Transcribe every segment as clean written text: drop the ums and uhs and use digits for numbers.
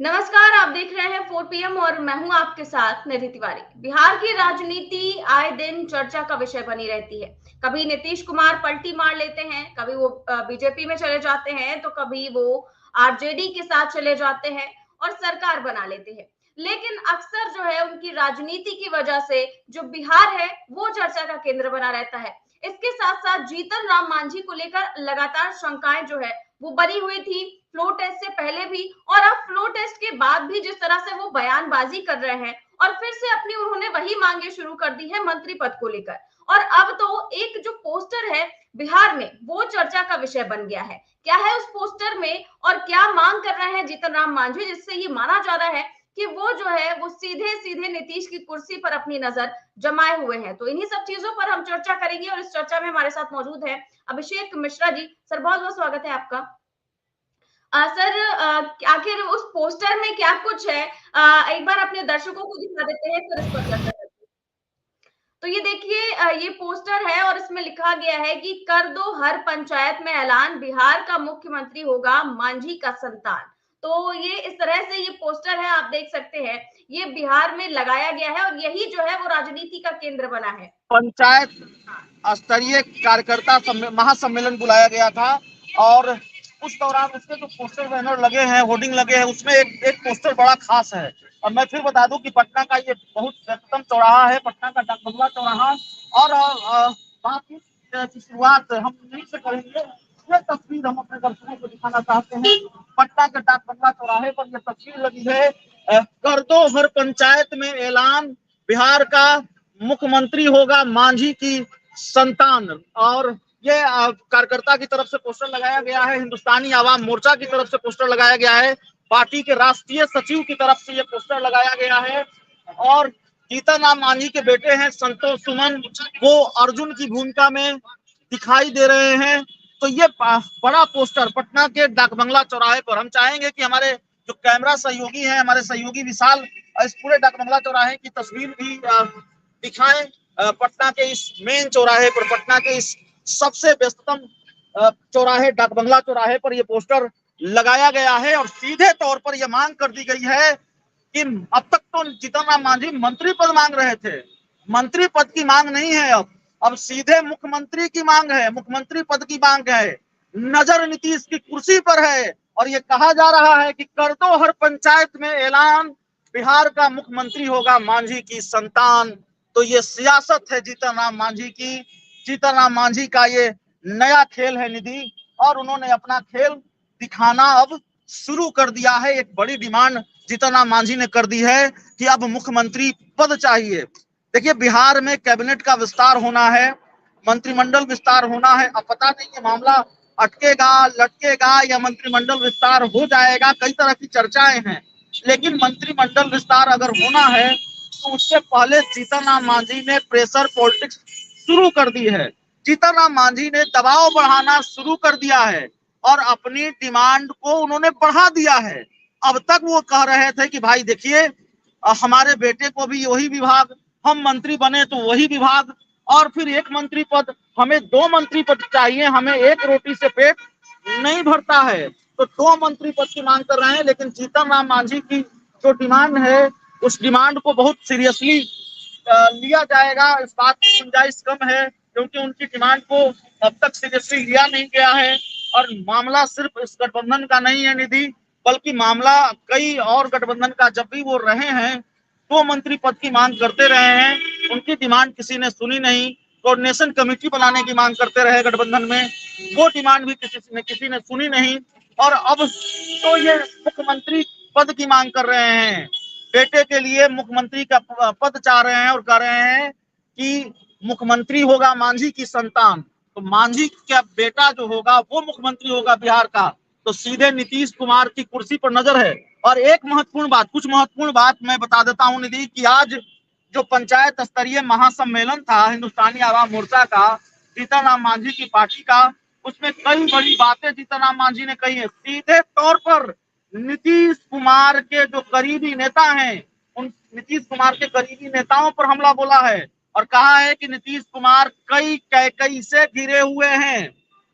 नमस्कार, आप देख रहे हैं 4 पीएम और मैं हूं आपके साथ निधि तिवारी। बिहार की राजनीति आए दिन चर्चा का विषय बनी रहती है। कभी नीतीश कुमार पलटी मार लेते हैं, कभी वो बीजेपी में चले जाते हैं, तो कभी वो आरजेडी के साथ चले जाते हैं और सरकार बना लेते हैं। लेकिन अक्सर जो है उनकी राजनीति की वजह से जो बिहार है वो चर्चा का केंद्र बना रहता है। इसके साथ साथ जीतन राम मांझी को लेकर लगातार शंकाएं जो है वो बनी हुई थी, फ्लो टेस्ट से पहले भी और अब फ्लो टेस्ट के बाद भी जिस तरह से वो बयानबाजी कर रहे हैं और फिर से अपनी उन्होंने वही मांगे शुरू कर दी है मंत्री पद को लेकर। और अब तो एक जो पोस्टर है बिहार में वो चर्चा का विषय बन गया है। क्या है उस पोस्टर में और क्या मांग कर रहे हैं जीतन राम मांझी, जिससे ये माना जा रहा है कि वो जो है वो सीधे सीधे नीतीश की कुर्सी पर अपनी नजर जमाए हुए हैं। तो इन्हीं सब चीजों पर हम चर्चा करेंगे और इस चर्चा में हमारे साथ मौजूद है अभिषेक मिश्रा जी। सर, बहुत बहुत स्वागत है आपका। सर, आखिर उस पोस्टर में क्या कुछ है, एक बार अपने दर्शकों को दिखा देते हैं फिर इस पर चर्चा करते हैं। तो ये देखिए, ये पोस्टर है और इसमें लिखा गया है कि कर दो हर पंचायत में ऐलान, बिहार का मुख्यमंत्री होगा मांझी का संतान। तो ये इस तरह से ये पोस्टर है, आप देख सकते हैं। ये बिहार में लगाया गया है और यही जो है वो राजनीति का केंद्र बना है। पंचायत स्तरीय कार्यकर्ता महासम्मेलन बुलाया गया था और उस दौरान उसके जो पोस्टर बैनर लगे हैं, होर्डिंग लगे हैं, उसमें एक पोस्टर बड़ा खास है। और मैं फिर बता दूं कि पटना का ये बहुत व्यस्ततम चौराहा है, पटना का डाकबंगला चौराहा। और बात की शुरुआत हम यहीं से करेंगे। ये तस्वीर हम अपने दर्शकों को दिखाना चाहते हैं। पटना के डाकबंगला चौराहे पर यह तस्वीर लगी है। कर दो हर पंचायत में ऐलान, बिहार का मुख्यमंत्री होगा मांझी की संतान। और ये कार्यकर्ता की तरफ से पोस्टर लगाया गया है, हिंदुस्तानी आवाम मोर्चा की तरफ से पोस्टर लगाया गया है, पार्टी के राष्ट्रीय सचिव की तरफ से ये पोस्टर लगाया गया है। और जीतन राम मांझी के बेटे हैं संतोष सुमन, वो अर्जुन की भूमिका में दिखाई दे रहे हैं। तो ये बड़ा पोस्टर पटना के डाकबंगला चौराहे पर, हम चाहेंगे कि हमारे जो कैमरा सहयोगी हैं, हमारे सहयोगी विशाल इस पूरे डाकबंगला चौराहे की तस्वीर भी दिखाएं। पटना के इस मेन चौराहे पर, पटना के इस सबसे व्यस्ततम चौराहे डाकबंगला चौराहे पर यह पोस्टर लगाया गया है और सीधे तौर पर यह मांग कर दी गई है कि अब तक तो जीतन राम मांझी मंत्री पद मांग रहे थे, मंत्री पद की मांग नहीं है, अब सीधे मुख्यमंत्री की मांग है, मुख्यमंत्री पद की मांग है। नजर नीतीश की कुर्सी पर है और ये कहा जा रहा है कि कर दो हर पंचायत में ऐलान, बिहार का मुख्यमंत्री होगा मांझी की संतान। तो ये सियासत है जीतन राम मांझी की, जीतन राम मांझी का ये नया खेल है निधि। और उन्होंने अपना खेल दिखाना अब शुरू कर दिया है। एक बड़ी डिमांड जीतन राम मांझी ने कर दी है कि अब मुख्यमंत्री पद चाहिए। देखिए, बिहार में कैबिनेट का विस्तार होना है, मंत्रिमंडल विस्तार होना है। अब पता नहीं ये मामला अटकेगा, लटकेगा या मंत्रिमंडल विस्तार हो जाएगा, कई तरह की चर्चाएं हैं। लेकिन मंत्रिमंडल विस्तार अगर होना है तो उससे पहले जीतन राम मांझी ने प्रेशर पॉलिटिक्स शुरू कर दी है। जीतन राम मांझी ने दबाव बढ़ाना शुरू कर दिया है और अपनी डिमांड को उन्होंने बढ़ा दिया है। अब तक वो कह रहे थे कि भाई देखिए, हमारे बेटे को भी वही विभाग, हम मंत्री बने तो वही विभाग, और फिर एक मंत्री पद, हमें 2 मंत्री पद चाहिए, हमें एक रोटी से पेट नहीं भरता है। तो 2 मंत्री पद की मांग कर रहे हैं। लेकिन जीतन राम मांझी की जो डिमांड है उस डिमांड को बहुत सीरियसली लिया जाएगा, इस बात की गुंजाइश कम है, क्योंकि उनकी डिमांड को अब तक सीरियसली लिया नहीं गया है। और मामला सिर्फ इस गठबंधन का नहीं है निधि, बल्कि मामला कई और गठबंधन का, जब भी वो रहे हैं 2 मंत्री पद की मांग करते रहे हैं, उनकी डिमांड किसी ने सुनी नहीं। कोऑर्डिनेशन कमेटी बनाने की मांग करते रहे गठबंधन में, वो डिमांड भी किसी ने सुनी नहीं। और अब तो ये मुख्यमंत्री पद की मांग कर रहे हैं, बेटे के लिए मुख्यमंत्री का पद चाह रहे हैं और कह रहे हैं कि मुख्यमंत्री होगा मांझी की संतान। तो मांझी का बेटा जो होगा वो मुख्यमंत्री होगा बिहार का, तो सीधे नीतीश कुमार की कुर्सी पर नजर है। और एक महत्वपूर्ण बात, कुछ महत्वपूर्ण बात मैं बता देता हूं निधि, कि आज जो पंचायत स्तरीय महासम्मेलन था हिंदुस्तानी आवाम मोर्चा का, जीतन राम मांझी की पार्टी का, उसमें कई बड़ी बातें जीतन राम मांझी ने कही है। सीधे तौर पर नीतीश कुमार के जो करीबी नेता हैं, उन नीतीश कुमार के करीबी नेताओं पर हमला बोला है और कहा है कि नीतीश कुमार कई कैकई से घिरे हुए हैं।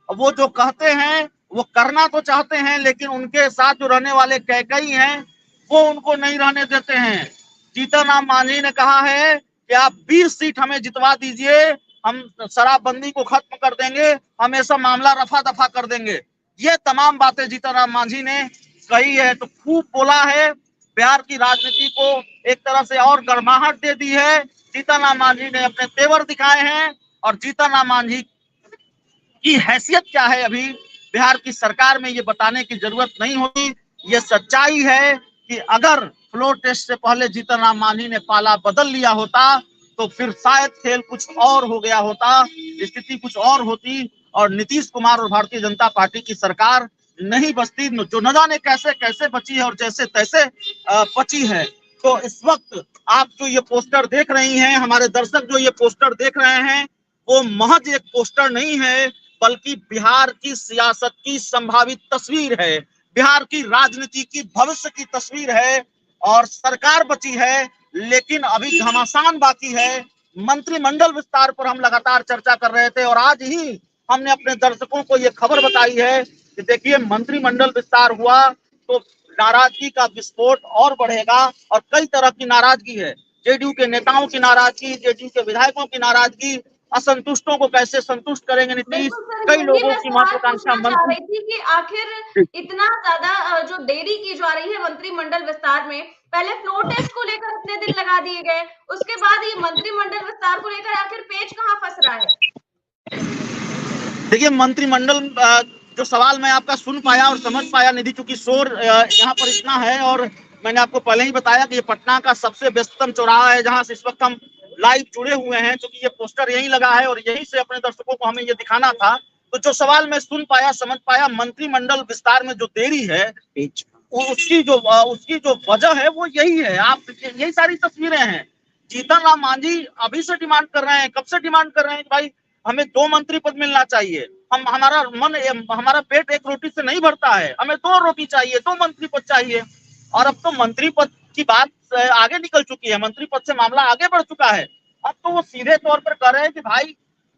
वो जो कहते हैं वो करना तो चाहते हैं, लेकिन उनके साथ जो रहने वाले कैकई हैं वो उनको नहीं रहने देते हैं। जीतन राम मांझी ने कहा है कि आप 20 सीट हमें जितवा दीजिए, हम शराबबंदी को खत्म कर देंगे, हम ऐसा मामला रफा दफा कर देंगे। ये तमाम बातें जीतन राम मांझी ने कही है। तो खूब बोला है, बिहार की राजनीति को एक तरह से और गर्माहट दे दी है। जीतन राम मांझी ने अपने तेवर दिखाए हैं और जीतन राम मांझी की हैसियत क्या है अभी बिहार की सरकार में ये बताने की जरूरत नहीं होगी। ये सच्चाई है कि अगर फ्लोर टेस्ट से पहले जीतन राम मांझी ने पाला बदल लिया होता तो फिर शायद खेल कुछ और हो गया होता, स्थिति कुछ और होती और नीतीश कुमार और भारतीय जनता पार्टी की सरकार नहीं बचती, जो न जाने कैसे कैसे बची है और जैसे तैसे बची है। तो इस वक्त आप जो ये पोस्टर देख रही हैं, हमारे दर्शक जो ये पोस्टर देख रहे हैं, वो महज एक पोस्टर नहीं है बल्कि बिहार की सियासत की संभावित तस्वीर है, बिहार की राजनीति की भविष्य की तस्वीर है। और सरकार बची है लेकिन अभी घमासान बाकी है। मंत्रिमंडल विस्तार पर हम लगातार चर्चा कर रहे थे और आज ही हमने अपने दर्शकों को यह खबर बताई है कि देखिए मंत्रिमंडल विस्तार हुआ तो नाराजगी का विस्फोट और बढ़ेगा और कई तरह की नाराजगी है। जेडीयू के नेताओं की नाराजगी, जेडीयू के विधायकों की नाराजगी, असंतुष्टों को कैसे संतुष्ट करेंगे नीतीश, कई लोगों की महत्वाकांक्षा चाह मंत्री। रही थी कि आखिर इतना ज्यादा जो देरी की जा रही है मंत्रिमंडल विस्तार में, पहले फ्लोर टेस्ट को लेकर इतने दिन लगा दिए गए, उसके बाद ये मंत्रिमंडल विस्तार को लेकर आखिर पेच कहां फंस रहा है? देखिए मंत्रिमंडल जो सवाल मैं आपका सुन पाया और समझ पाया निधि, चूंकि शोर यहाँ पर इतना है और मैंने आपको पहले ही बताया कि ये पटना का सबसे व्यस्ततम चौराहा है जहां से इस वक्त हम लाइव जुड़े हुए हैं, क्योंकि ये पोस्टर यहीं लगा है और यहीं से अपने दर्शकों को हमें ये दिखाना था। तो जो सवाल मैं सुन पाया समझ पाया, मंत्रिमंडल विस्तार में जो देरी है उसकी जो वजह है वो यही है। आप यही सारी तस्वीरें हैं। जीतन राम मांझी अभी से डिमांड कर रहे हैं, कब से डिमांड कर रहे हैं कि भाई हमें 2 मंत्री पद मिलना चाहिए, हमारा पेट एक रोटी से नहीं भरता है, हमें 2 रोटी चाहिए, 2 मंत्री पद चाहिए। और अब तो मंत्री पद की बात आगे निकल चुकी है, मंत्री पद से मामला आगे बढ़ चुका है। अब तो वो सीधे तौर पर कह रहे हैं कि भाई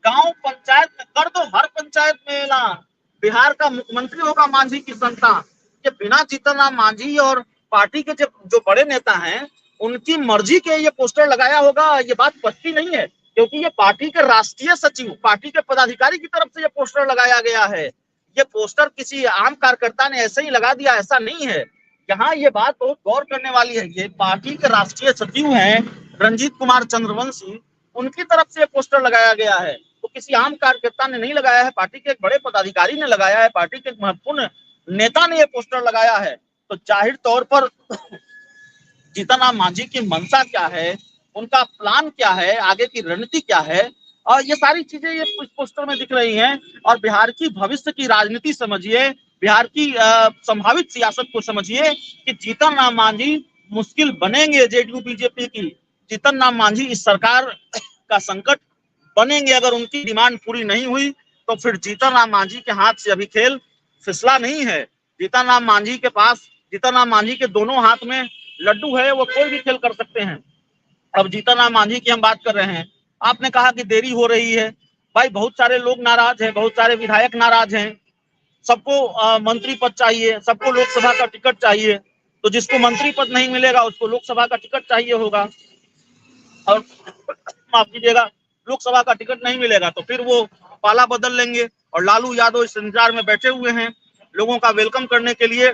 गांव पंचायत में कर दो, हर पंचायत में ऐलान, बिहार का मुख्यमंत्री होगा मांझी की संतान। ये बिना जीतन राम मांझी और पार्टी के जो बड़े नेता हैं उनकी मर्जी के ये पोस्टर लगाया होगा, ये बात पक्की नहीं है, क्योंकि ये पार्टी के राष्ट्रीय सचिव, पार्टी के पदाधिकारी की तरफ से ये पोस्टर लगाया गया है। ये पोस्टर किसी आम कार्यकर्ता ने ऐसे ही लगा दिया, ऐसा नहीं है। यहाँ ये बात बहुत गौर करने वाली है। ये पार्टी के राष्ट्रीय सचिव हैं रंजीत कुमार चंद्रवंशी, उनकी तरफ से पोस्टर लगाया गया है। तो किसी आम कार्यकर्ता ने नहीं लगाया है, पार्टी के एक बड़े पदाधिकारी ने लगाया है, पार्टी के एक महत्वपूर्ण नेता ने ये पोस्टर लगाया है। तो जाहिर तौर पर जीतन राम मांझी की मंशा क्या है, उनका प्लान क्या है, आगे की रणनीति क्या है, और ये सारी चीजें ये पोस्टर में दिख रही हैं। और बिहार की भविष्य की राजनीति समझिए, बिहार की संभावित सियासत को समझिए कि जीतन राम मांझी मुश्किल बनेंगे जेडीयू बीजेपी की। जीतन राम मांझी इस सरकार का संकट बनेंगे। अगर उनकी डिमांड पूरी नहीं हुई तो फिर जीतन राम मांझी के हाथ से अभी खेल फिसला नहीं है। जीतन राम मांझी के पास, जीतन राम मांझी के दोनों हाथ में लड्डू है, वो कोई भी खेल कर सकते हैं। अब जीतन राम मांझी की हम बात कर रहे हैं, आपने कहा कि देरी हो रही है। भाई बहुत सारे लोग नाराज हैं, बहुत सारे विधायक नाराज हैं, सबको मंत्री पद चाहिए, सबको लोकसभा का टिकट चाहिए। तो जिसको मंत्री पद नहीं मिलेगा उसको लोकसभा का टिकट चाहिए होगा, और माफ कीजिएगा लोकसभा का टिकट नहीं मिलेगा तो फिर वो पाला बदल लेंगे। और लालू यादव इस इंतजार में बैठे हुए हैं लोगों का वेलकम करने के लिए।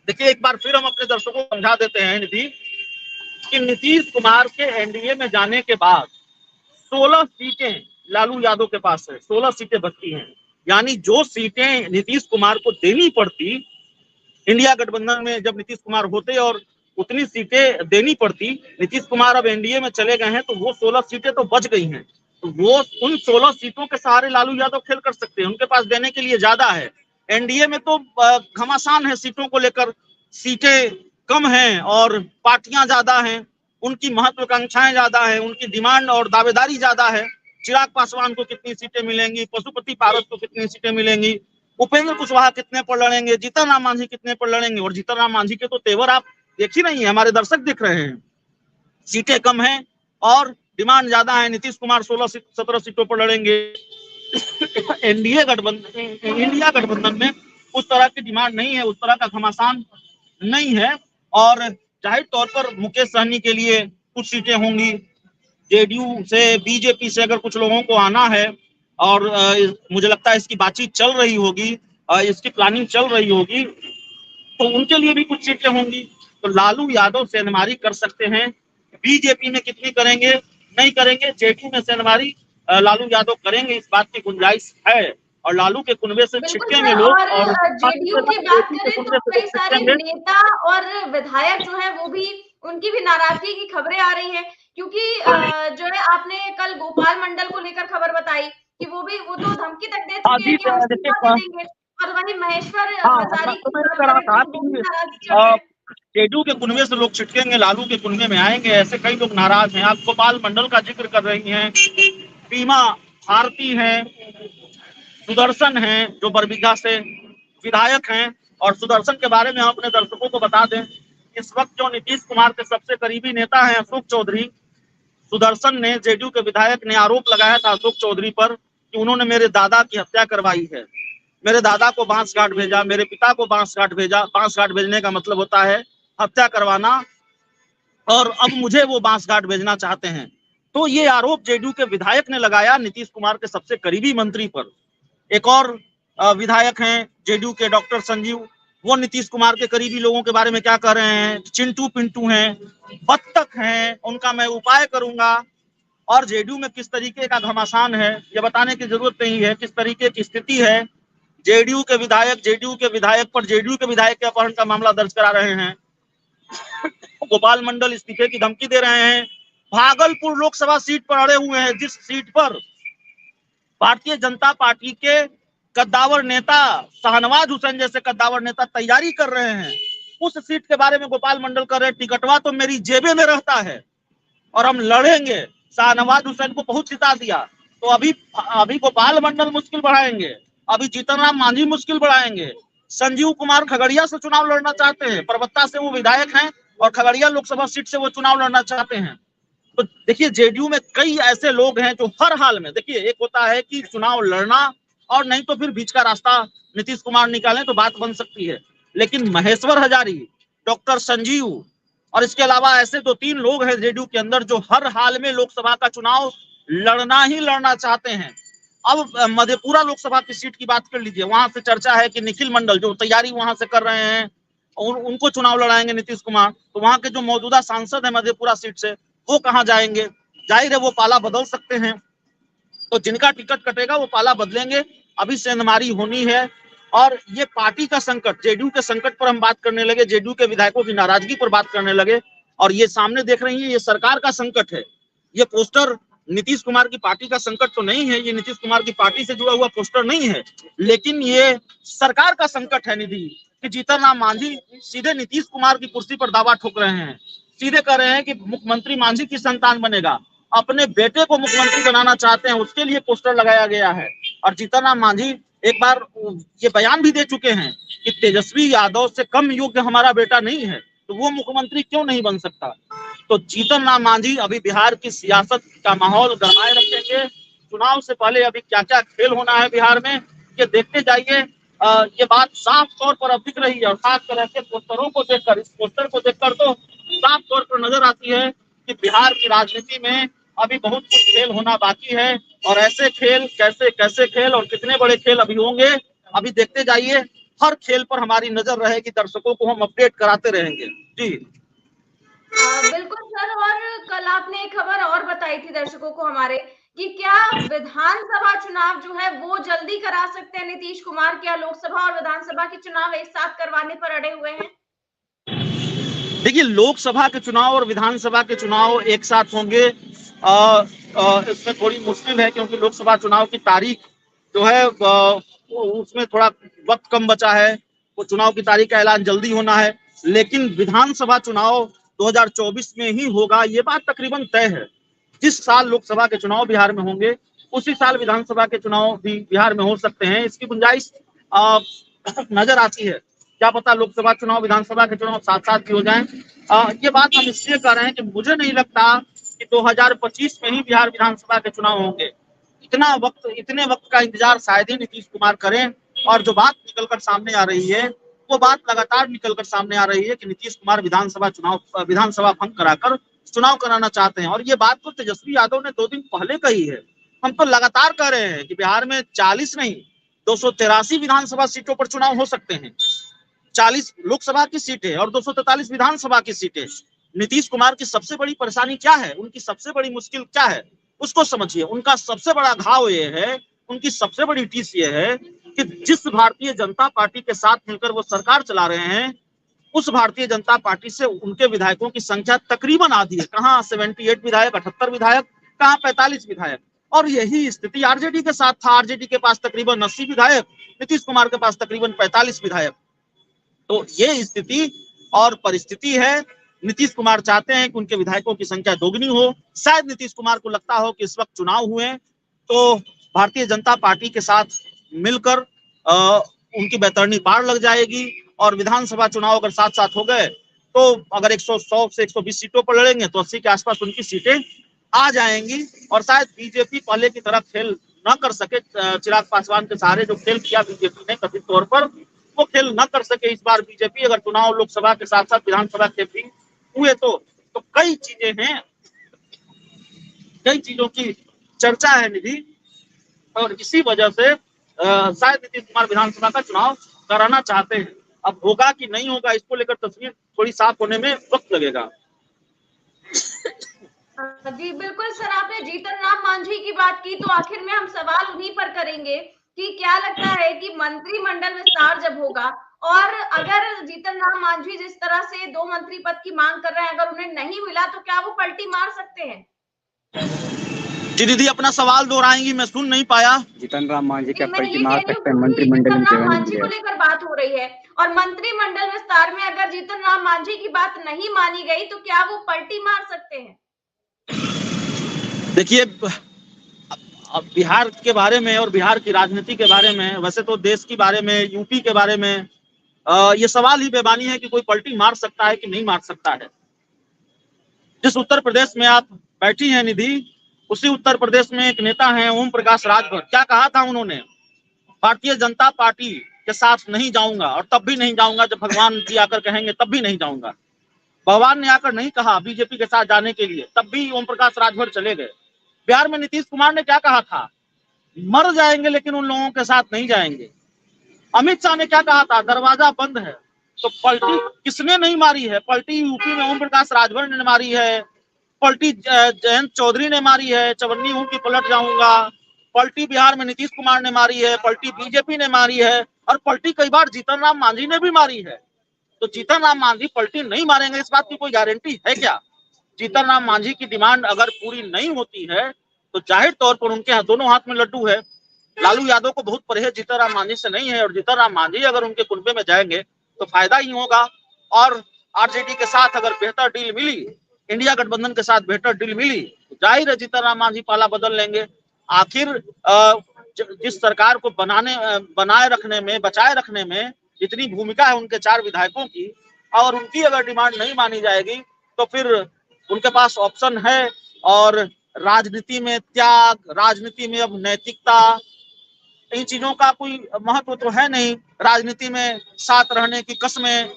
देखिए एक बार फिर हम अपने दर्शकों को समझा देते हैं निधि कि नीतीश कुमार के एनडीए में जाने के बाद 16 सीटें लालू यादव के पास है, 16 सीटें बचती हैं। यानी जो सीटें नीतीश कुमार को देनी पड़ती इंडिया गठबंधन में जब नीतीश कुमार होते और उतनी सीटें देनी पड़ती, नीतीश कुमार अब एनडीए में चले गए हैं तो वो 16 सीटें तो बच गई हैं। तो वो उन 16 सीटों के सहारे लालू यादव खेल कर सकते हैं, उनके पास देने के लिए ज्यादा है। एनडीए में तो घमासान है सीटों को लेकर, सीटें कम हैं और पार्टियां ज्यादा हैं, उनकी महत्वाकांक्षाएं ज्यादा है, उनकी डिमांड और दावेदारी ज्यादा है। चिराग पासवान को कितनी सीटें मिलेंगी, पशुपति पारस को कितनी सीटें मिलेंगी, उपेंद्र कुशवाहा कितने पर लड़ेंगे, जीतन राम मांझी कितने पर लड़ेंगे। और जीतन राम मांझी के तो तेवर आप देख ही नहीं है, हमारे दर्शक दिख रहे हैं। सीटें कम हैं और डिमांड ज्यादा है। नीतीश कुमार 16-17 सीटों पर लड़ेंगे। इंडिया गठबंधन में उस तरह की डिमांड नहीं है, उस तरह का घमासान नहीं है। और जाहिर तौर पर मुकेश सहनी के लिए कुछ सीटें होंगी, जेडीयू से बीजेपी से अगर कुछ लोगों को आना है और मुझे लगता है इसकी बातचीत चल रही होगी, इसकी प्लानिंग चल रही होगी, तो उनके लिए भी कुछ सीटें होंगी। तो लालू यादव सेंधमारी कर सकते हैं। बीजेपी में कितनी करेंगे नहीं करेंगे, जेडीयू में सेंधमारी लालू यादव करेंगे, इस बात की गुंजाइश है। और लालू के कुनबे से छिटकेंगे लोग। और जेडीयू की बात करें तो कई सारे नेता और विधायक जो है वो भी, उनकी भी नाराजगी की खबरें आ रही है, क्योंकि जो है आपने कल गोपाल मंडल को लेकर खबर बताई कि वो तो धमकी तक दे चुके हैं कि हम इस्तीफा दे देंगे। और वहीं महेश्वर हजारी की बात करें तो वो भी नाराज चल रहे हैं। जेडीयू के कुनबे से लोग छिटकेंगे, लालू के कुनबे में आएंगे, ऐसे कई लोग नाराज हैं। आप गोपाल मंडल का जिक्र कर रही हैं, बीमा भारती हैं, सुदर्शन हैं जो बरबीघा से विधायक हैं। और सुदर्शन के बारे में हम अपने दर्शकों को बता दें, इस वक्त जो नीतीश कुमार के सबसे करीबी नेता हैं अशोक चौधरी, सुदर्शन ने, जेडीयू के विधायक ने आरोप लगाया था अशोक चौधरी पर कि उन्होंने मेरे दादा की हत्या करवाई है, मेरे दादा को बांसघाट भेजा, मेरे पिता को बांसघाट भेजा। बांसघाट भेजने का मतलब होता है हत्या करवाना, और अब मुझे वो बांसघाट भेजना चाहते हैं। तो ये आरोप जेडीयू के विधायक ने लगाया नीतीश कुमार के सबसे करीबी मंत्री पर। एक और विधायक हैं जेडीयू के, डॉक्टर संजीव, वो नीतीश कुमार के करीबी लोगों के बारे में क्या कह रहे हैं, चिंटू पिंटू हैं, बत्तख हैं, उनका मैं उपाय करूंगा। और जेडीयू में किस तरीके का घमासान है ये बताने की जरूरत नहीं है, किस तरीके की स्थिति है। जेडीयू के विधायक पर जेडीयू के विधायक के अपहरण का मामला दर्ज करा रहे हैं। गोपाल मंडल इस्तीफे की धमकी दे रहे हैं। भागलपुर लोकसभा सीट पर अड़े हुए हैं, जिस सीट पर भारतीय जनता पार्टी के कद्दावर नेता, शाहनवाज हुसैन जैसे कद्दावर नेता तैयारी कर रहे हैं, उस सीट के बारे में गोपाल मंडल कर रहे हैं, टिकटवा तो मेरी जेबे में रहता है और हम लड़ेंगे। शाहनवाज हुसैन को बहुत जिता दिया, तो अभी गोपाल मंडल मुश्किल बढ़ाएंगे, अभी जीतन राम मांझी मुश्किल बढ़ाएंगे। संजीव कुमार खगड़िया से चुनाव लड़ना चाहते हैं, परबत्ता से वो विधायक हैं और खगड़िया लोकसभा सीट से वो चुनाव लड़ना चाहते हैं। तो देखिए जेडीयू में कई ऐसे लोग हैं जो हर हाल में, देखिए एक होता है कि चुनाव लड़ना और नहीं तो फिर बीच का रास्ता नीतीश कुमार निकालें तो बात बन सकती है, लेकिन महेश्वर हजारी, डॉक्टर संजीव और इसके अलावा ऐसे 2-3 लोग हैं जेडीयू के अंदर जो हर हाल में लोकसभा का चुनाव लड़ना ही लड़ना चाहते हैं। अब मधेपुरा लोकसभा की सीट की बात कर लीजिए, वहां से चर्चा है कि निखिल मंडल जो तैयारी वहां से कर रहे हैं, उनको चुनाव लड़ाएंगे नीतीश कुमार। तो वहां के जो मौजूदा सांसद है मधेपुरा सीट से, वो कहां जाएंगे? जाहिर है वो पाला बदल सकते हैं, तो जिनका टिकट कटेगा वो पाला बदलेंगे। अभी सेंधमारी होनी है और ये पार्टी का संकट, जेडीयू के संकट पर हम बात करने लगे, जेडीयू के विधायकों की नाराजगी पर बात करने लगे, और ये सामने देख रही है ये सरकार का संकट है। ये पोस्टर नीतीश कुमार की पार्टी का संकट तो नहीं है, ये नीतीश कुमार की पार्टी से जुड़ा हुआ पोस्टर नहीं है, लेकिन ये सरकार का संकट है निधि, कि जीतन राम मांझी सीधे नीतीश कुमार की कुर्सी पर दावा ठोक रहे हैं, सीधे कह रहे हैं कि मुख्यमंत्री मांझी की संतान बनेगा, अपने बेटे को मुख्यमंत्री बनाना चाहते हैं, उसके लिए पोस्टर लगाया गया है। और जीतन राम मांझी एक बार ये बयान भी दे चुके हैं कि तेजस्वी यादव से कम योग्य हमारा बेटा नहीं है, तो वो मुख्यमंत्री क्यों नहीं बन सकता। तो जीतन राम मांझी अभी बिहार की सियासत का माहौल गरमाए रखेंगे। चुनाव से पहले अभी क्या क्या खेल होना है बिहार में, ये देखते जाइए। ये बात साफ तौर पर अब दिख रही है, और खास तरह से पोस्टरों को देखकर, इस पोस्टर को देखकर तो साफ तौर पर नजर आती है कि बिहार की राजनीति में अभी बहुत कुछ खेल होना बाकी है। और ऐसे खेल, कैसे कैसे खेल और कितने बड़े खेल अभी होंगे, अभी देखते जाइए। हर खेल पर हमारी नजर रहेगी, दर्शकों को हम अपडेट कराते रहेंगे। जी बिल्कुल सर। और कल आपने एक खबर और बताई थी दर्शकों को हमारे, कि क्या विधानसभा चुनाव जो है वो जल्दी करा सकते हैं नीतीश कुमार, क्या लोकसभा और विधानसभा के चुनाव एक साथ करवाने पर अड़े हुए हैं? देखिए, लोकसभा के चुनाव और विधानसभा के चुनाव एक साथ होंगे, इसमें थोड़ी मुश्किल है, क्योंकि लोकसभा चुनाव की तारीख जो है उसमें थोड़ा वक्त कम बचा है, वो चुनाव की तारीख का ऐलान जल्दी होना है। लेकिन विधानसभा चुनाव 2024 में ही होगा, ये बात तकरीबन तय है। जिस साल लोकसभा के चुनाव बिहार में होंगे, उसी साल विधानसभा के चुनाव भी बिहार में हो सकते हैं, इसकी गुंजाइश नजर आती है। क्या पता लोकसभा चुनाव विधानसभा के चुनाव साथ साथ भी हो जाएं। ये बात हम इसलिए कर रहे हैं कि मुझे नहीं लगता कि 2025 में ही बिहार विधानसभा के चुनाव होंगे। इतने वक्त का इंतजार शायद ही नीतीश कुमार करें। और जो बात निकलकर सामने आ रही है वो बात लगातार निकलकर सामने आ रही है कि नीतीश कुमार विधानसभा भंग कराकर चुनाव कराना चाहते हैं। और ये बात तो तेजस्वी यादव ने 2 दिन पहले कही है। हम तो लगातार कह रहे हैं कि बिहार में 40 नहीं 283 विधानसभा सीटों पर चुनाव हो सकते हैं। 40 लोकसभा की सीटें और 243 विधानसभा की सीटें। नीतीश कुमार की सबसे बड़ी परेशानी क्या है, उनकी सबसे बड़ी मुश्किल क्या है, उसको समझिए। उनका सबसे बड़ा घाव ये है, उनकी सबसे बड़ी टीस ये है कि जिस भारतीय जनता पार्टी के साथ मिलकर वो सरकार चला रहे हैं, उस भारतीय जनता पार्टी से उनके विधायकों की संख्या तकरीबन आधी है। कहां 78 विधायक, 78 विधायक, कहां 45 विधायक। और यही स्थिति आरजेडी के साथ था। आरजेडी के पास तकरीबन 80 विधायक, नीतीश कुमार के पास तकरीबन 45 विधायक। तो ये स्थिति और परिस्थिति है। नीतीश कुमार चाहते हैं कि उनके विधायकों की संख्या दोगुनी हो। शायद नीतीश कुमार को लगता हो कि इस वक्त चुनाव हुए तो भारतीय जनता पार्टी के साथ मिलकर उनकी बैतरणी पार लग जाएगी और विधानसभा चुनाव अगर साथ साथ हो गए तो अगर 100 से 120 सीटों पर लड़ेंगे तो 80 के आसपास उनकी सीटें आ जाएंगी। और शायद बीजेपी पहले की तरह खेल न कर सके, चिराग पासवान के सहारे जो खेल किया बीजेपी ने कथित तौर पर, वो खेल न कर सके इस बार बीजेपी। अगर चुनाव लोकसभा के साथ साथ विधानसभा के भी हुए तो कई चीजें हैं, कई चीजों की चर्चा है निधि। और इसी वजह से शायद नीतीश कुमार विधानसभा का चुनाव कराना चाहते हैं। अब होगा कि नहीं होगा, इसको लेकर तस्वीर थोड़ी साफ होने में वक्त लगेगा। जी बिल्कुल सर, आपने जीतन राम मांझी की बात की तो आखिर में हम सवाल उन्हीं पर करेंगे कि क्या लगता है कि मंत्रिमंडल विस्तार जब होगा और अगर जीतन राम मांझी जिस तरह से 2 मंत्री पद की मांग कर रहे हैं, अगर उन्हें नहीं मिला तो क्या वो पलटी मार सकते हैं? जी दीदी अपना सवाल दोहराएंगी, मैं सुन नहीं पाया। जीतन राम मांझी क्या पलटी मार सकते हैं मंत्रिमंडल में? जीतन राम मांझी को लेकर बात हो रही है और मंत्रिमंडल विस्तार में अगर जीतन राम मांझी की बात नहीं मानी गई तो क्या वो पलटी मार सकते हैं? देखिए, अब बिहार के बारे में और बिहार की राजनीति के बारे में, वैसे तो देश के बारे में, यूपी के बारे में ये सवाल ही बेमानी है कि कोई पलटी मार सकता है कि नहीं मार सकता है। जिस उत्तर प्रदेश में आप बैठी हैं निधि, उसी उत्तर प्रदेश में एक नेता हैं ओम प्रकाश राजभर। क्या कहा था उन्होंने? भारतीय जनता पार्टी के साथ नहीं जाऊंगा और तब भी नहीं जाऊंगा जब भगवान जी आकर कहेंगे, तब भी नहीं जाऊंगा। भगवान ने आकर नहीं कहा बीजेपी के साथ जाने के लिए, तब भी ओम प्रकाश राजभर चले गए। बिहार में नीतीश कुमार ने क्या कहा था? मर जाएंगे लेकिन उन लोगों के साथ नहीं जाएंगे। अमित शाह ने क्या कहा था? दरवाजा बंद है। तो पलटी किसने नहीं मारी है? पलटी यूपी में ओम प्रकाश राजभर ने मारी है, पलटी जयंत चौधरी ने मारी है, चवन्नी हूं कि पलट जाऊंगा, पलटी बिहार में नीतीश कुमार ने मारी है, पलटी बीजेपी ने मारी है और पलटी कई बार जीतन राम मांझी ने भी मारी है। तो जीतन राम मांझी पलटी नहीं मारेंगे इस बात की कोई गारंटी है क्या? जीतन राम मांझी की डिमांड अगर पूरी नहीं होती है तो जाहिर तौर पर उनके दोनों हाथ में लड्डू है। लालू यादव को बहुत परहेज जीतन राम मांझी से नहीं है और जीतन राम मांझी अगर उनके कुनबे में जाएंगे तो फायदा ही होगा। और आरजेडी के साथ अगर बेहतर डील मिली, इंडिया गठबंधन के साथ बेहतर डील मिली तो जाहिर है जीतन राम मांझी पाला बदल लेंगे। आखिर जिस सरकार को बनाए रखने में, बचाए रखने में जितनी भूमिका है उनके 4 विधायकों की, और उनकी अगर डिमांड नहीं मानी जाएगी तो फिर उनके पास ऑप्शन है। और राजनीति में त्याग, राजनीति में अब नैतिकता, इन चीजों का कोई महत्व तो है नहीं। राजनीति में साथ रहने की कस्में,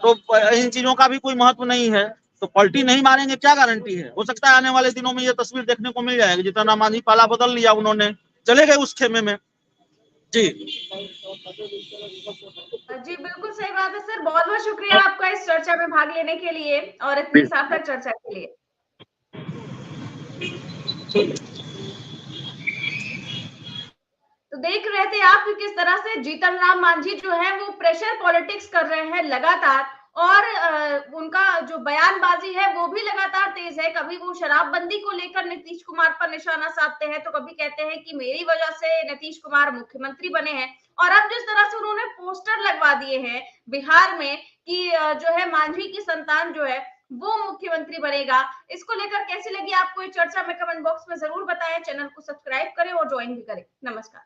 तो इन चीजों का भी कोई महत्व नहीं है। तो पलटी नहीं मारेंगे क्या गारंटी है? हो सकता है आने वाले दिनों में ये तस्वीर देखने को मिल जाएगी, जीतन राम मांझी पाला बदल लिया, उन्होंने चले गए उस खेमे में। जी जी बिल्कुल सही बात है सर, बहुत बहुत शुक्रिया आपका इस चर्चा में भाग लेने के लिए और इतनी सार्थक चर्चा के लिए। तो देख रहे थे आप कि किस तरह से जीतन राम मांझी जो है वो प्रेशर पॉलिटिक्स कर रहे हैं लगातार और उनका जो बयानबाजी है वो भी लगातार तेज है। कभी वो शराबबंदी को लेकर नीतीश कुमार पर निशाना साधते हैं तो कभी कहते हैं कि मेरी वजह से नीतीश कुमार मुख्यमंत्री बने हैं। और अब जिस तरह से उन्होंने पोस्टर लगवा दिए हैं बिहार में कि जो है मांझी की संतान जो है वो मुख्यमंत्री बनेगा, इसको लेकर कैसी लगी आपको ये चर्चा में कमेंट बॉक्स में जरूर बताएं। चैनल को सब्सक्राइब करें और ज्वाइन भी करें। नमस्कार।